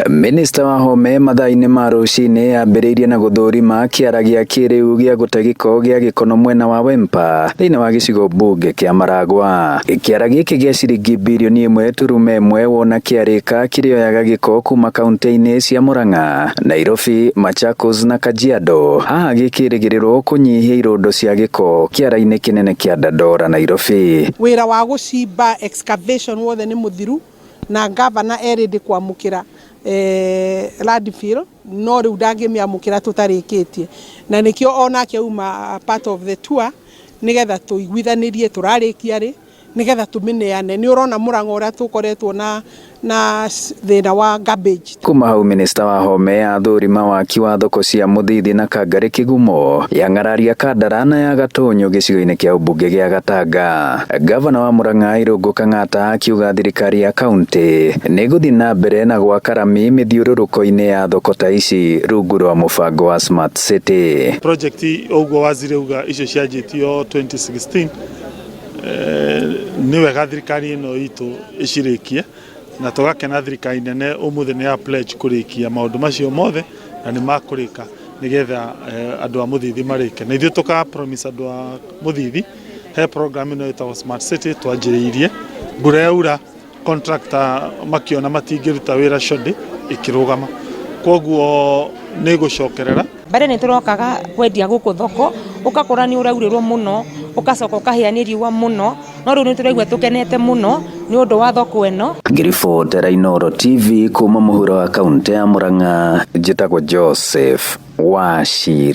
Minista wa Home mathaa-inĩ ma rũcinĩ ambĩrĩirie na gũthũrima kĩara gĩa kĩrĩu gĩa gũte gĩko gĩa gĩkono mwena wa Wempa thĩinĩ wa gĩcigo mbunge kĩa Maragwa. Kĩara gĩkĩ gĩa ciringi birioni 1.1 wona kĩarĩka kĩrĩoyaga gĩko kuma kaunti-inĩ cia Murang'a, Nairobi, Machakos na Kajiado. Haha gĩkĩrĩgĩrĩrwo kũnyihia irondo cia gĩko kĩara-inĩ kĩnene kĩa Dandora, Nairobi. Wĩra wa gũcimba excavation wothe nĩ mũthiru na gavana erĩndĩ kwamũkĩra landfill no rĩu ndangĩmĩamũkĩra tũtarĩkĩtie, na nĩkĩo onake uma part of the tour nĩgetha tũiguithanĩrie tũrarĩkia rĩ nĩgetha tũmĩneane. Nĩ ũrona Murang'a ũrĩa tũkoretwo na thĩna wa garbage. Kuma hau minista wa Home athũrima waki wa thoko cia Mũthithi na Kangarĩ Kĩgumo, ya Ng'araria Kandarana ya Gatonyo gĩcigo-inĩ kĩa ũmbunge gĩa Gatanga. Gavana wa Murang'a Irũngũ Kang'ata akiuga thirikari ya kaunti nĩ gũthiĩ na mbere na gwaka rami mĩthiũrũrũko-inĩ ya thoko ta ici rungu rwa mũbango wa Smart City. Project ũguo waziri uga icio cianjĩtio 2016 nĩ wega thirikari ĩno itũ ĩcirĩkie na tũgakena thirikari nene ũmũthĩ nĩ ya pledge kũrĩkia maũndũ macio mothe na nĩ makũrĩka nĩgetha andũ a Mũthithi marĩke. Na ithuĩ tũka promise andũ a Mũthithi he program ĩno ĩtagwo Smart City twanjĩrĩirie, mbura yaura contractor makiona matingĩruta wĩra shondi ĩkĩrũgama, koguo nĩ gũcokerera. Mbere nĩ tũrokaga kwendia gũkũ thoko ũkakora nĩ ũraurĩrwo mũno ũkacoka ũkahĩa nĩ riũa mũno, no rĩu nĩ tũraigua tũkenete mũno nĩ ũndũ wa thoko ĩno. Ngĩribotera Inooro TV kuma mũhuro wa kaunti ya Murang'a, njĩtagwo Joseph Wachira.